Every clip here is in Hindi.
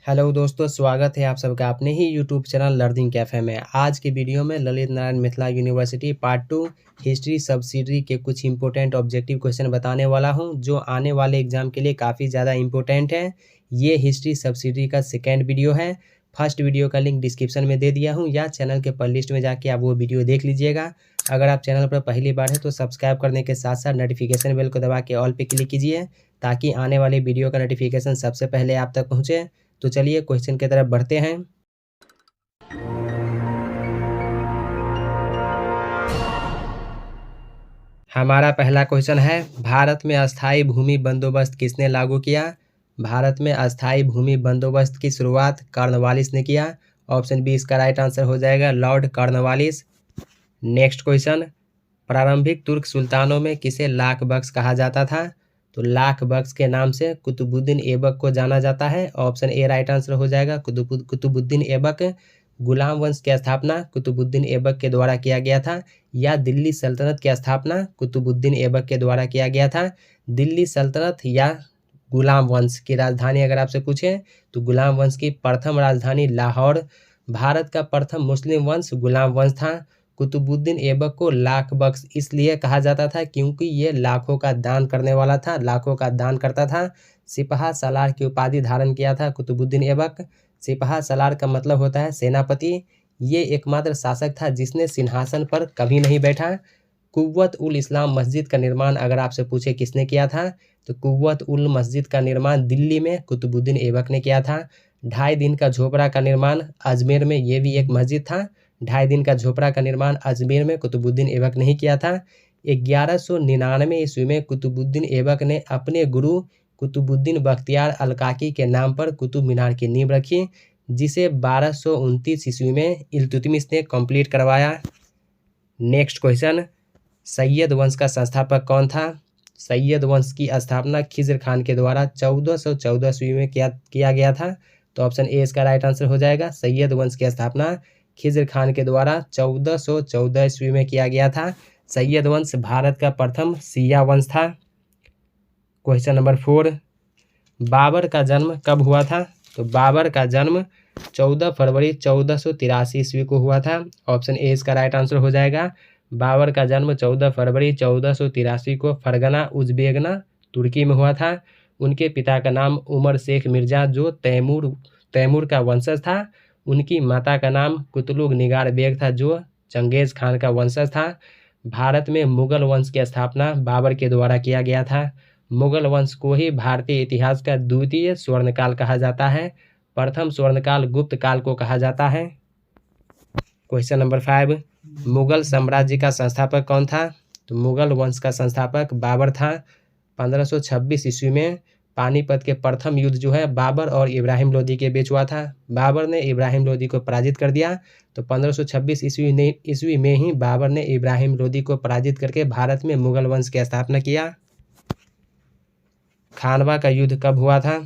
हेलो दोस्तों, स्वागत है आप सबका अपने ही यूट्यूब चैनल लर्निंग कैफ़े में। आज के वीडियो में Lalit Narayan Mithila university part 2 history subsidiary के कुछ इंपॉर्टेंट ऑब्जेक्टिव क्वेश्चन बताने वाला हूं, जो आने वाले एग्जाम के लिए काफ़ी ज़्यादा इंपॉर्टेंट है। ये हिस्ट्री सब्सिडरी का सेकेंड वीडियो है। फर्स्ट वीडियो का लिंक डिस्क्रिप्शन में दे दिया हूँ, या चैनल के प्लेलिस्ट में जाके आप वो वीडियो देख लीजिएगा। अगर आप चैनल पर पहली बार है तो सब्सक्राइब करने के साथ साथ नोटिफिकेशन बेल को दबा के ऑल पे क्लिक कीजिए, ताकि आने वाले वीडियो का नोटिफिकेशन सबसे पहले आप तक पहुँचे। तो चलिए क्वेश्चन की तरफ बढ़ते हैं। हमारा पहला क्वेश्चन है, भारत में अस्थाई भूमि बंदोबस्त किसने लागू किया? भारत में अस्थाई भूमि बंदोबस्त की शुरुआत कॉर्नवालिस ने किया। ऑप्शन बी इसका राइट आंसर हो जाएगा, लॉर्ड कॉर्नवालिस। नेक्स्ट क्वेश्चन, प्रारंभिक तुर्क सुल्तानों में किसे लाख बख्श कहा जाता था? तो लाख बख्श के नाम से कुतुबुद्दीन ऐबक को जाना जाता है। ऑप्शन ए राइट आंसर हो जाएगा, कुतुबुद्दीन ऐबक। गुलाम वंश की स्थापना कुतुबुद्दीन ऐबक के द्वारा किया गया था, या दिल्ली सल्तनत की स्थापना कुतुबुद्दीन ऐबक के द्वारा किया गया था? दिल्ली सल्तनत या गुलाम वंश की राजधानी अगर आपसे पूछे तो गुलाम वंश की प्रथम राजधानी लाहौर। भारत का प्रथम मुस्लिम वंश गुलाम वंश था। कुतुबुद्दीन ऐबक को लाख बख्श इसलिए कहा जाता था क्योंकि ये लाखों का दान करने वाला था, लाखों का दान करता था। सिपहा सालार की उपाधि धारण किया था कुतुबुद्दीन ऐबक। सिपहा सालार का मतलब होता है सेनापति। ये एकमात्र शासक था जिसने सिंहासन पर कभी नहीं बैठा। कुव्वत उल इस्लाम मस्जिद का निर्माण अगर आपसे पूछे किसने किया था, तो कुव्वत उल मस्जिद का निर्माण दिल्ली में कुतुबुद्दीन ऐबक ने किया था। 2.5 दिन का झोपड़ा का निर्माण अजमेर में, ये भी एक मस्जिद था। 2.5 दिन का झोपड़ा का निर्माण अजमेर में कुतुबुद्दीन ऐबक नहीं किया था। 1199 ईस्वी में कुतुबुद्दीन ऐबक ने अपने गुरु कुतुबुद्दीन बख्तियार अलकाकी के नाम पर कुतुब मीनार की नींव रखी, जिसे 1229 ईस्वी में इल्तुतमिश ने कंप्लीट करवाया। नेक्स्ट क्वेश्चन, सैयद वंश का संस्थापक कौन था? सैयद वंश की स्थापना खिज्र खान के द्वारा 1414 ईस्वी में किया गया था। तो ऑप्शन ए इसका राइट आंसर हो जाएगा, सैयद वंश की स्थापना खिज्र खान के द्वारा 1414 ईस्वी में किया गया था। सैयद वंश भारत का प्रथम शिया वंश था। क्वेश्चन नंबर 4, बाबर का जन्म कब हुआ था? तो बाबर का जन्म 14 फरवरी 1483 ईस्वी को हुआ था। ऑप्शन ए इसका राइट आंसर हो जाएगा, बाबर का जन्म 14 फरवरी 1483 को फरगना उज़्बेगना तुर्की में हुआ था। उनके पिता का नाम उमर शेख मिर्ज़ा, जो तैमूर का वंशज था। उनकी माता का नाम कुतलुग निगार बेग था, जो चंगेज़ खान का वंशज था। भारत में मुगल वंश की स्थापना बाबर के द्वारा किया गया था। मुगल वंश को ही भारतीय इतिहास का द्वितीय स्वर्णकाल कहा जाता है। प्रथम स्वर्णकाल गुप्त काल को कहा जाता है। क्वेश्चन नंबर 5, मुगल साम्राज्य का संस्थापक कौन था? तो मुगल वंश का संस्थापक बाबर था। 1526 ईस्वी में पानीपत के प्रथम युद्ध जो है बाबर और इब्राहिम लोदी के बीच हुआ था। बाबर ने इब्राहिम लोदी को पराजित कर दिया। तो 1526 ईस्वी में ही बाबर ने इब्राहिम लोदी को पराजित करके भारत में मुगल वंश की स्थापना किया। खानवा का युद्ध कब हुआ था?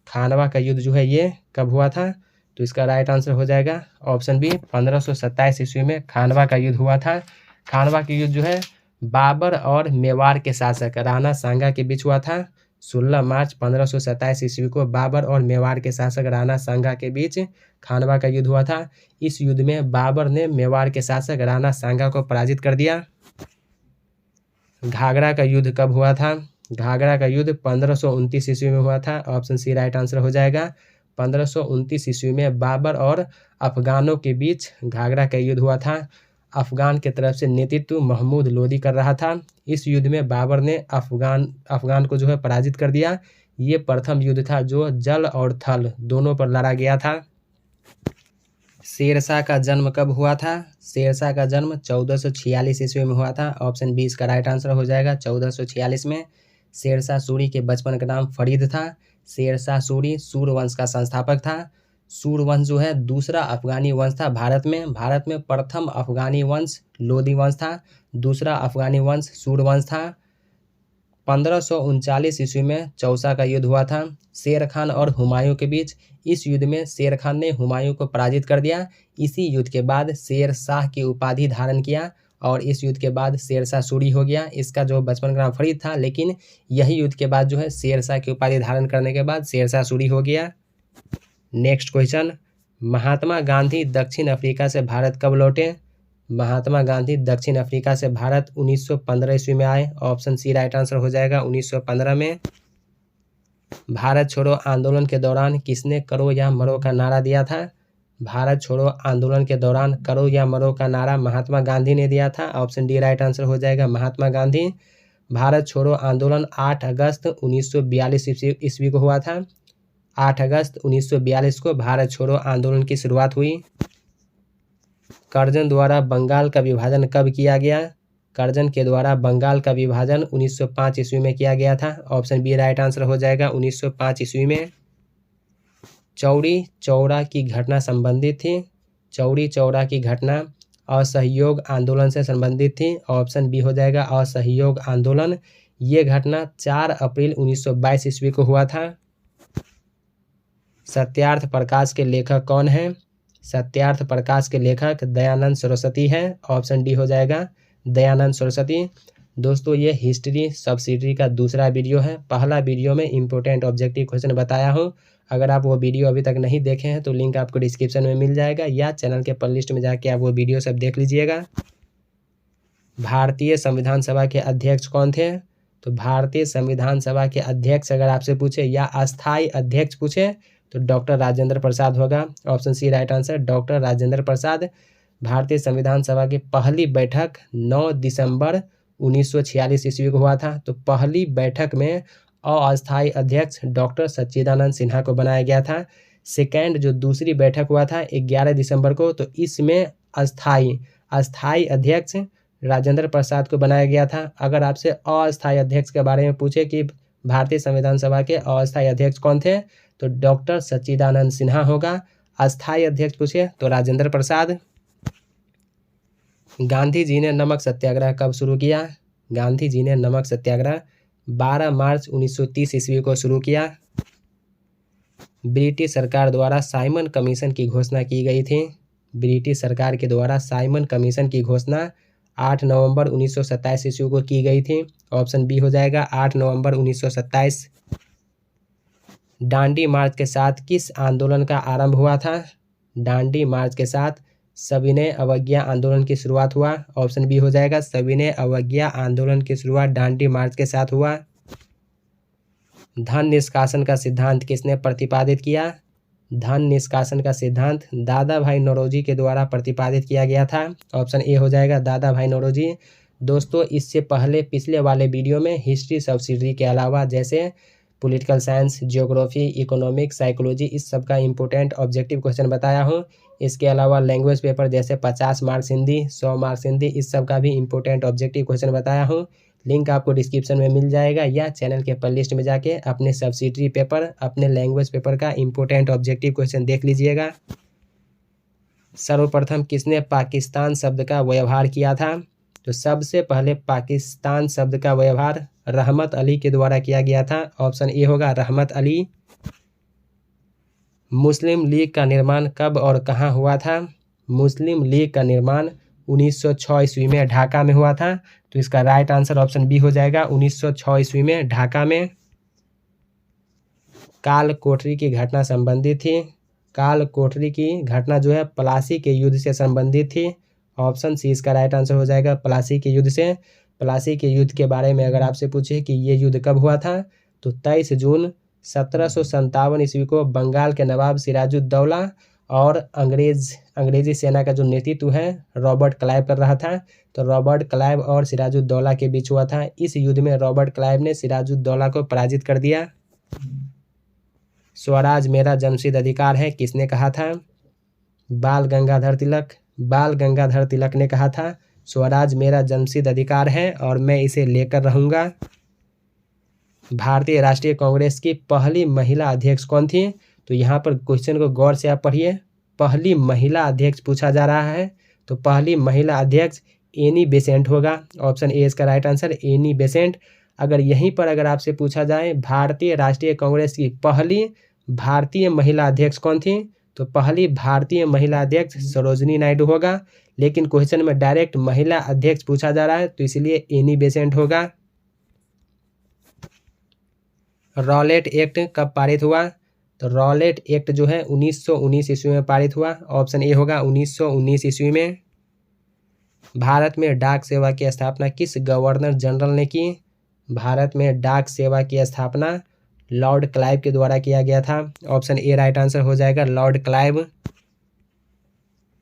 खानवा का युद्ध जो है ये कब हुआ था? तो इसका राइट आंसर हो जाएगा ऑप्शन बी, 1527 ईस्वी में खानवा का युद्ध हुआ था। खानवा का युद्ध जो है बाबर और मेवाड़ के शासक राणा सांगा के बीच हुआ था। 16 मार्च 1527 ईस्वी को बाबर और मेवाड़ के शासक राणा सांगा के बीच खानवा का युद्ध हुआ था। इस युद्ध में बाबर ने मेवाड़ के शासक राणा सांगा को पराजित कर दिया। घाघरा का युद्ध कब हुआ था? घाघरा का युद्ध 1529 ईस्वी में हुआ था। ऑप्शन सी राइट आंसर हो जाएगा। 1529 ईस्वी में बाबर और अफगानों के बीच घाघरा का युद्ध हुआ था। अफगान की तरफ से नेतृत्व महमूद लोदी कर रहा था। इस युद्ध में बाबर ने अफगान को जो है पराजित कर दिया। ये प्रथम युद्ध था जो जल और थल दोनों पर लड़ा गया था। शेरशाह का जन्म कब हुआ था? शेरशाह का जन्म 1446 ईस्वी में हुआ था। ऑप्शन बी इसका राइट आंसर हो जाएगा, 1446 में। शेरशाह सूरी के बचपन का नाम फरीद था। शेरशाह सूरी सूर वंश का संस्थापक था। सूर वंश जो है दूसरा अफगानी वंश था भारत में प्रथम अफगानी वंश लोदी वंश था। दूसरा अफगानी वंश सूर वंश था। 1539 ईस्वी में चौसा का युद्ध हुआ था शेर खान और हुमायूं के बीच। इस युद्ध में शेर खान ने हुमायूं को पराजित कर दिया। इसी युद्ध के बाद शेर शाह की उपाधि धारण किया और इस युद्ध के बाद शेरशाह सूरी हो गया। इसका जो बचपन का नाम फरीद था, लेकिन यही युद्ध के बाद जो है शेरशाह की उपाधि धारण करने के बाद शेरशाह सूरी हो गया। नेक्स्ट क्वेश्चन, महात्मा गांधी दक्षिण अफ्रीका से भारत कब लौटे? महात्मा गांधी दक्षिण अफ्रीका से भारत 1915 ईस्वी में आए। ऑप्शन सी राइट आंसर हो जाएगा, 1915 में। भारत छोड़ो आंदोलन के दौरान किसने करो या मरो का नारा दिया था? भारत छोड़ो आंदोलन के दौरान करो या मरो का नारा महात्मा गांधी ने दिया था। ऑप्शन डी राइट आंसर हो जाएगा, महात्मा गांधी। भारत छोड़ो आंदोलन 8 अगस्त 1942 ईस्वी को हुआ था। 8 अगस्त 1942 को भारत छोड़ो आंदोलन की शुरुआत हुई। कर्जन द्वारा बंगाल का विभाजन कब किया गया? कर्जन के द्वारा बंगाल का विभाजन 1905 ईस्वी में किया गया था। ऑप्शन बी राइट आंसर हो जाएगा, 1905 ईस्वी में। चौरी चौरा की घटना संबंधित थी। चौरी चौरा की घटना असहयोग आंदोलन से संबंधित थी। ऑप्शन बी हो जाएगा, असहयोग आंदोलन। ये घटना 4 अप्रैल 1922 ईस्वी को हुआ था। सत्यार्थ प्रकाश के लेखक कौन हैं? सत्यार्थ प्रकाश के लेखक दयानंद सरस्वती हैं। ऑप्शन डी हो जाएगा, दयानंद सरस्वती। दोस्तों, ये हिस्ट्री सब्सिडरी का दूसरा वीडियो है। पहला वीडियो में इंपॉर्टेंट ऑब्जेक्टिव क्वेश्चन बताया हूँ। अगर आप वो वीडियो अभी तक नहीं देखे हैं तो लिंक आपको डिस्क्रिप्शन में मिल जाएगा, या चैनल के प्लेलिस्ट में जाके आप वो वीडियो सब देख लीजिएगा। भारतीय संविधान सभा के अध्यक्ष कौन थे? तो भारतीय संविधान सभा के अध्यक्ष अगर आपसे पूछे या अस्थायी अध्यक्ष पूछे तो डॉक्टर राजेंद्र प्रसाद होगा। Option C right answer, doctor Rajendra Prasad. भारतीय संविधान सभा की पहली बैठक 9 दिसंबर 1946 ईस्वी को हुआ था। तो पहली बैठक में अस्थायी अध्यक्ष डॉक्टर सच्चिदानंद सिन्हा को बनाया गया था। सेकेंड जो दूसरी बैठक हुआ था 11 दिसंबर को, तो इसमें अस्थायी अध्यक्ष राजेंद्र प्रसाद को बनाया गया था। अगर आपसे अस्थायी अध्यक्ष के बारे में पूछे कि भारतीय संविधान सभा के अस्थायी अध्यक्ष कौन थे, तो डॉक्टर सच्चिदानंद सिन्हा होगा। अस्थायी अध्यक्ष पूछे तो राजेंद्र प्रसाद। गांधी जी ने नमक सत्याग्रह कब शुरू किया? गांधी जी ने नमक सत्याग्रह 12 मार्च 1930 ईस्वी को शुरू किया। ब्रिटिश सरकार द्वारा साइमन कमीशन की घोषणा की गई थी। ब्रिटिश सरकार के द्वारा साइमन कमीशन की घोषणा 8 नवंबर 1927 ईस्वी को की गई थी। ऑप्शन बी हो जाएगा, 8 नवंबर 1927। दांडी मार्च के साथ किस आंदोलन का आरंभ हुआ था? दांडी मार्च के साथ सविनय अवज्ञा आंदोलन की शुरुआत हुआ। ऑप्शन बी हो जाएगा, सविनय अवज्ञा आंदोलन की शुरुआत दांडी मार्च के साथ हुआ। धन निष्कासन का सिद्धांत किसने प्रतिपादित किया? धन निष्कासन का सिद्धांत दादा भाई नौरोजी के द्वारा प्रतिपादित किया गया था। ऑप्शन ए हो जाएगा, दादा भाई नौरोजी। दोस्तों, इससे पहले पिछले वाले वीडियो में हिस्ट्री सब्सिडरी के अलावा जैसे political science, geography, economics, psychology, इस सब का इंपॉर्टेंट ऑब्जेक्टिव क्वेश्चन बताया हूँ। इसके अलावा लैंग्वेज पेपर जैसे 50 मार्क्स हिंदी, 100 मार्क्स हिंदी, इस सब का भी इंपॉर्टेंट ऑब्जेक्टिव क्वेश्चन बताया हूँ। लिंक आपको डिस्क्रिप्शन में मिल जाएगा, या चैनल के प्लेलिस्ट में जाके अपने सब्सिडरी पेपर, अपने लैंग्वेज पेपर का इंपॉर्टेंट ऑब्जेक्टिव क्वेश्चन देख लीजिएगा। सर्वप्रथम किसने पाकिस्तान शब्द का व्यवहार किया था? तो सबसे पहले पाकिस्तान शब्द का व्यवहार रहमत अली के द्वारा किया गया था। ऑप्शन ए होगा, रहमत अली। मुस्लिम लीग का निर्माण कब और कहाँ हुआ था? मुस्लिम लीग का निर्माण 1906 ईस्वी में ढाका में हुआ था। तो इसका राइट आंसर ऑप्शन बी हो जाएगा, 1906 ईस्वी में ढाका में। काल कोठरी की घटना संबंधित थी। काल कोठरी की घटना जो है प्लासी के युद्ध से संबंधित थी। ऑप्शन सी इसका राइट आंसर हो जाएगा, प्लासी के युद्ध से। प्लासी के युद्ध के बारे में अगर आपसे पूछे कि ये युद्ध कब हुआ था, तो 23 जून 1757 ईस्वी को बंगाल के नवाब सिराजुद्दौला और अंग्रेजी सेना का जो नेतृत्व है रॉबर्ट क्लाइव कर रहा था। तो रॉबर्ट क्लाइव और सिराजुद्दौला के बीच हुआ था। इस युद्ध में रॉबर्ट क्लाइव ने सिराजुद्दौला को पराजित कर दिया। स्वराज मेरा जन्मसिद्ध अधिकार है किसने कहा था? बाल गंगाधर तिलक ने कहा था स्वराज मेरा जन्मसिद्ध अधिकार है और मैं इसे लेकर रहूँगा। भारतीय राष्ट्रीय कांग्रेस की पहली महिला अध्यक्ष कौन थी? तो यहाँ पर क्वेश्चन को गौर से आप पढ़िए। पहली महिला अध्यक्ष पूछा जा रहा है, तो पहली महिला अध्यक्ष एनी बेसेंट होगा। ऑप्शन ए इसका राइट आंसर, एनी बेसेंट। अगर यहीं पर अगर आपसे पूछा जाए भारतीय राष्ट्रीय कांग्रेस की पहली भारतीय महिला अध्यक्ष कौन थी, तो पहली भारतीय महिला अध्यक्ष सरोजनी नायडू होगा। लेकिन क्वेश्चन में डायरेक्ट महिला अध्यक्ष पूछा जा रहा है, तो इसलिए एनी बेसेंट होगा। रॉलेट एक्ट कब पारित हुआ? तो रॉलेट एक्ट जो है 1919 ईस्वी में पारित हुआ। ऑप्शन ए होगा 1919 ईस्वी में। भारत में डाक सेवा की स्थापना किस गवर्नर जनरल ने की? भारत में डाक सेवा की स्थापना लॉर्ड क्लाइव के द्वारा किया गया था। ऑप्शन ए राइट आंसर हो जाएगा, लॉर्ड क्लाइव।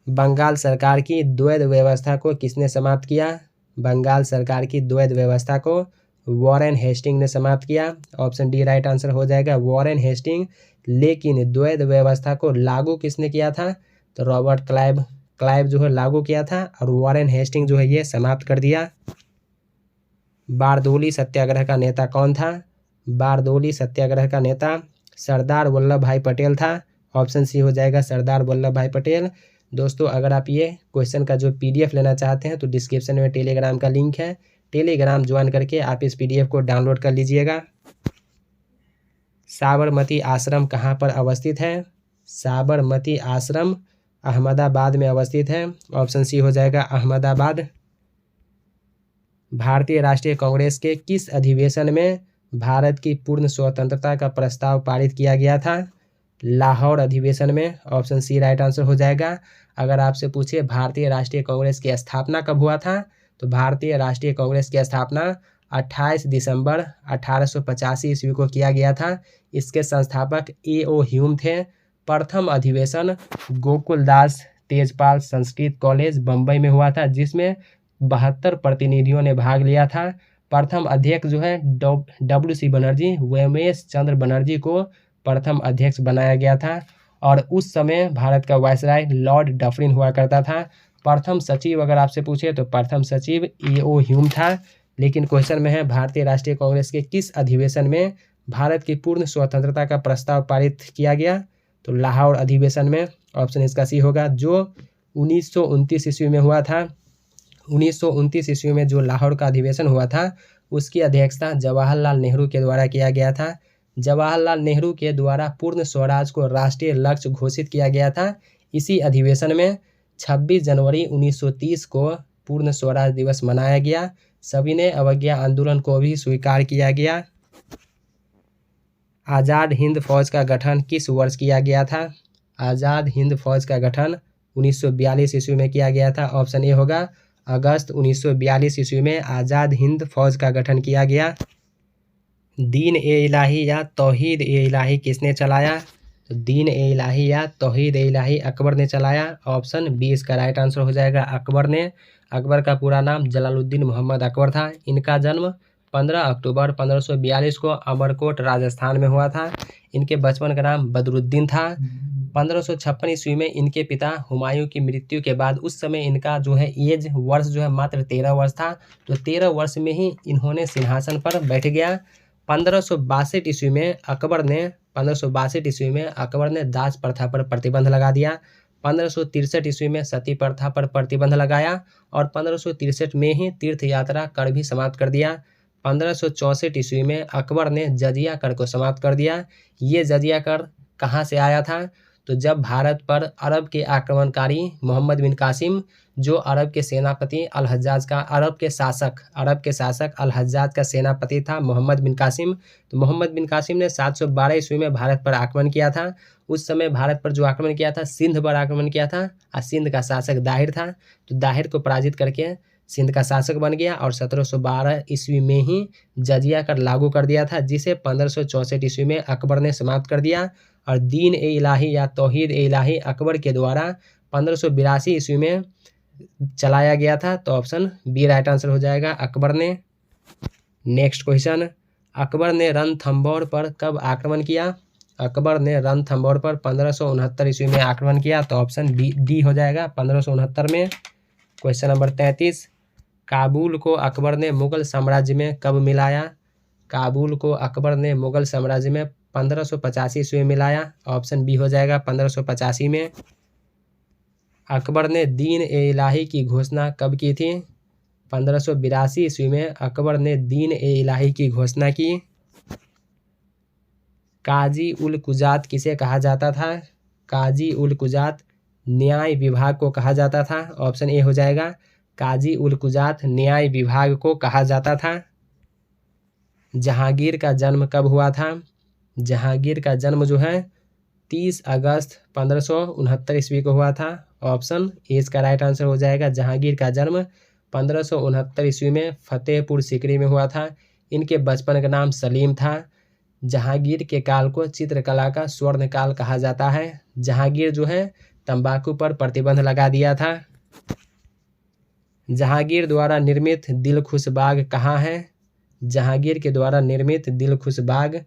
बंगाल सरकार की द्वैध व्यवस्था को किसने समाप्त किया? बंगाल सरकार की द्वैध व्यवस्था को वॉरेन हेस्टिंग ने समाप्त किया। ऑप्शन डी राइट आंसर हो जाएगा, वॉरेन हेस्टिंग। लेकिन द्वैध व्यवस्था को लागू किसने किया था? तो रॉबर्ट क्लाइव। क्लाइव जो है लागू किया था और वॉरेन हेस्टिंग जो है ये समाप्त कर दिया। बारदोली सत्याग्रह का नेता कौन था? बारदोली सत्याग्रह का नेता सरदार वल्लभ भाई पटेल था। ऑप्शन सी हो जाएगा, सरदार वल्लभ भाई पटेल। दोस्तों, अगर आप ये क्वेश्चन का जो PDF लेना चाहते हैं तो डिस्क्रिप्शन में टेलीग्राम का लिंक है, टेलीग्राम ज्वाइन करके आप इस PDF को डाउनलोड कर लीजिएगा। साबरमती आश्रम कहाँ पर अवस्थित है? साबरमती आश्रम अहमदाबाद में अवस्थित है। ऑप्शन सी हो जाएगा, अहमदाबाद। भारतीय राष्ट्रीय कांग्रेस के किस अधिवेशन में भारत की पूर्ण स्वतंत्रता का प्रस्ताव पारित किया गया था? लाहौर अधिवेशन में। ऑप्शन सी राइट आंसर हो जाएगा। अगर आपसे पूछे भारतीय राष्ट्रीय कांग्रेस की स्थापना कब हुआ था, तो भारतीय राष्ट्रीय कांग्रेस की स्थापना 28 दिसंबर 1885 ईस्वी को किया गया था। इसके संस्थापक A.O. ह्यूम थे। प्रथम अधिवेशन गोकुलदास तेजपाल संस्कृत कॉलेज बम्बई में हुआ था, जिसमें 72 प्रतिनिधियों ने भाग लिया था। प्रथम अध्यक्ष जो है WC बनर्जी, वेमेश चंद्र बनर्जी को प्रथम अध्यक्ष बनाया गया था और उस समय भारत का वायसराय लॉर्ड डफरिन हुआ करता था। प्रथम सचिव अगर आपसे पूछे तो प्रथम सचिव A.O. ह्यूम था। लेकिन क्वेश्चन में है भारतीय राष्ट्रीय कांग्रेस के किस अधिवेशन में भारत की पूर्ण स्वतंत्रता का प्रस्ताव पारित किया गया? तो लाहौर अधिवेशन में। ऑप्शन इसका सी होगा, जो 1929 ईस्वी में हुआ था। 1929 ईस्वी में जो लाहौर का अधिवेशन हुआ था उसकी अध्यक्षता जवाहरलाल नेहरू के द्वारा किया गया था। जवाहरलाल नेहरू के द्वारा पूर्ण स्वराज को राष्ट्रीय लक्ष्य घोषित किया गया था। इसी अधिवेशन में 26 जनवरी 1930 को पूर्ण स्वराज दिवस मनाया गया। सविनय अवज्ञा आंदोलन को भी स्वीकार किया गया। आज़ाद हिंद फौज का गठन किस वर्ष किया गया था? आज़ाद हिंद फौज का गठन 1942 ईस्वी में किया गया था। ऑप्शन ए होगा, अगस्त 1942 ईस्वी में आज़ाद हिंद फौज का गठन किया गया। दीन ए इलाही या तौहीद ए इलाही किसने चलाया? तो दीन ए इलाही या तौहीद ए इलाही अकबर ने चलाया। ऑप्शन बी इसका राइट आंसर हो जाएगा, अकबर ने। अकबर का पूरा नाम जलालुद्दीन मोहम्मद अकबर था। इनका जन्म 15 अक्टूबर 1542 को अमरकोट राजस्थान में हुआ था। इनके बचपन का नाम बदरुद्दीन था। 1556 ईस्वी में इनके पिता हुमायूं की मृत्यु के बाद उस समय इनका जो है एज वर्ष जो है मात्र 13 वर्ष था। तो 13 वर्ष में ही इन्होंने सिंहासन पर बैठ गया। 1562 ईस्वी में अकबर ने दास प्रथा पर प्रतिबंध लगा दिया। 1563 ईस्वी में सती प्रथा पर प्रतिबंध लगाया और 1563 में ही तीर्थ यात्रा कर भी समाप्त कर दिया। 1564 ईस्वी में अकबर ने जजिया कर को समाप्त कर दिया। ये जजिया कर कहाँ से आया था? तो जब भारत पर अरब के आक्रमणकारी मोहम्मद बिन कासिम, जो अरब के सेनापति अरब के शासक अल हज्जाज का सेनापति था मोहम्मद बिन कासिम, तो मोहम्मद बिन कासिम ने 712 ईस्वी में भारत पर आक्रमण किया था। उस समय भारत पर जो आक्रमण किया था सिंध पर आक्रमण किया था और सिंध का शासक दाहिर था। तो दाहिर को पराजित करके सिंध का शासक बन गया और 1712 ईस्वी में ही जजिया कर लागू कर दिया था, जिसे 1564 ईस्वी में अकबर ने समाप्त कर दिया। और दीन ए इलाही या तौहीद ए इलाही अकबर के द्वारा 1582 ईस्वी में चलाया गया था। तो ऑप्शन बी राइट आंसर हो जाएगा, अकबर ने। नेक्स्ट क्वेश्चन, अकबर ने रणथंभौर पर कब आक्रमण किया? अकबर ने रणथंभौर पर 1569 ईस्वी में आक्रमण किया। तो ऑप्शन डी हो जाएगा, 1569 में। क्वेश्चन नंबर 33, काबुल को अकबर ने मुगल साम्राज्य में कब मिलाया? काबुल को अकबर ने मुगल साम्राज्य में 1585 ईस्वी में मिलाया। ऑप्शन बी हो जाएगा, 1585 में। अकबर ने दीन ए इलाही की घोषणा कब की थी? 1582 ईस्वी में अकबर ने दीन ए इलाही की घोषणा की। काजी उल कुजात किसे कहा जाता था? काजी उल कुजात न्याय विभाग को कहा जाता था। ऑप्शन ए हो जाएगा, काजी उल कुजात न्याय विभाग को कहा जाता था। जहांगीर का जन्म कब हुआ था? जहांगीर का जन्म जो है 30 अगस्त 1569 ईस्वी को हुआ था। ऑप्शन ए इसका राइट आंसर हो जाएगा। जहांगीर का जन्म 1569 ईस्वी में फतेहपुर सीकरी में हुआ था। इनके बचपन का नाम सलीम था। जहांगीर के काल को चित्रकला का स्वर्ण काल कहा जाता है। जहांगीर जो है तंबाकू पर प्रतिबंध लगा दिया था। जहांगीर द्वारा निर्मित दिलखुश बाग कहाँ है? जहांगीर के द्वारा निर्मित दिलखुश बाग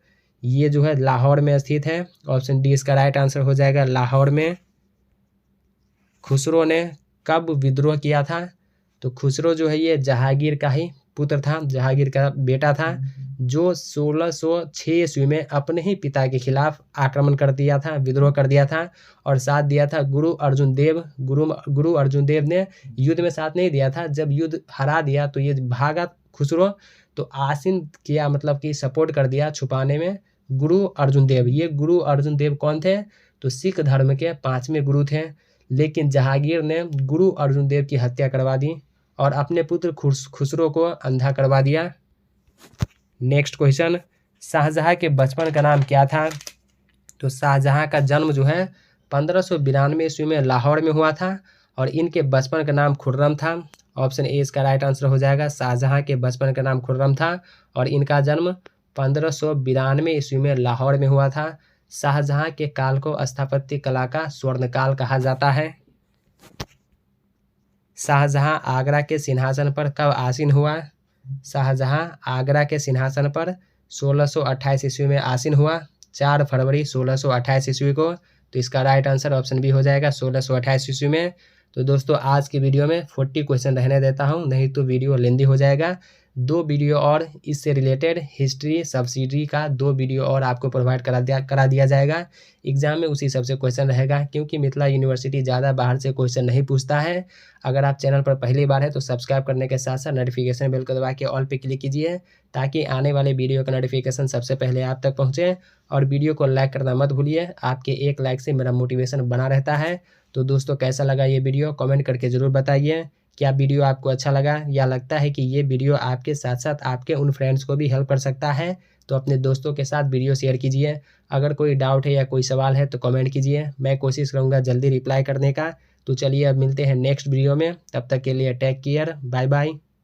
ये जो है लाहौर में स्थित है। ऑप्शन डी इसका राइट आंसर हो जाएगा, लाहौर में। खुसरो ने कब विद्रोह किया था? तो खुसरो जो है ये जहांगीर का ही पुत्र था, जहांगीर का बेटा था, जो 1606 ईस्वी में अपने ही पिता के खिलाफ आक्रमण कर दिया था, विद्रोह कर दिया था और साथ दिया था गुरु अर्जुन देव। गुरु अर्जुन देव ने युद्ध में साथ नहीं दिया था। जब युद्ध हरा दिया तो ये भागा खुसरो, तो आसिन किया, मतलब कि सपोर्ट कर दिया छुपाने में गुरु अर्जुन देव। ये गुरु अर्जुन देव कौन थे? तो सिख धर्म के 5वें गुरु थे। लेकिन जहांगीर ने गुरु अर्जुन देव की हत्या करवा दी और अपने पुत्र खुसरो को अंधा करवा दिया। नेक्स्ट क्वेश्चन, शाहजहां के बचपन का नाम क्या था? तो शाहजहां का जन्म जो है 1592 ईस्वी में लाहौर में हुआ था और इनके बचपन का नाम खुर्रम था। ऑप्शन ए इसका राइट आंसर हो जाएगा। शाहजहां के बचपन का नाम खुर्रम था और इनका जन्म 1592 ईस्वी में लाहौर में हुआ था। शाहजहां के काल को स्थापत्य कला का स्वर्ण काल कहा जाता है। शाहजहां आगरा के सिंहासन पर कब आसीन हुआ? शाहजहां आगरा के सिंहासन पर 1628 ईस्वी में आसीन हुआ, 4 फरवरी 1628 ईस्वी को। तो इसका राइट आंसर ऑप्शन बी हो जाएगा, 1628 ईस्वी में। तो दोस्तों आज की वीडियो में 40 क्वेश्चन रहने देता हूं, नहीं तो वीडियो लेंदी हो जाएगा। 2 वीडियो और इससे रिलेटेड हिस्ट्री सब्सिडी का 2 वीडियो और आपको प्रोवाइड करा दिया जाएगा। एग्जाम में उसी सबसे क्वेश्चन रहेगा, क्योंकि मिथिला यूनिवर्सिटी ज़्यादा बाहर से क्वेश्चन नहीं पूछता है। अगर आप चैनल पर पहली बार है तो सब्सक्राइब करने के साथ साथ नोटिफिकेशन बेल को दबा के ऑल पे क्लिक कीजिए, ताकि आने वाले वीडियो का नोटिफिकेशन सबसे पहले आप तक पहुँचे। और वीडियो को लाइक करना मत भूलिए, आपके एक लाइक से मेरा मोटिवेशन बना रहता है। तो दोस्तों कैसा लगा ये वीडियो कमेंट करके ज़रूर बताइए। क्या वीडियो आपको अच्छा लगा या लगता है कि ये वीडियो आपके साथ साथ आपके उन फ्रेंड्स को भी हेल्प कर सकता है? तो अपने दोस्तों के साथ वीडियो शेयर कीजिए। अगर कोई डाउट है या कोई सवाल है तो कमेंट कीजिए, मैं कोशिश करूँगा जल्दी रिप्लाई करने का। तो चलिए अब मिलते हैं नेक्स्ट वीडियो में, तब तक के लिए टेक केयर, बाय बाय।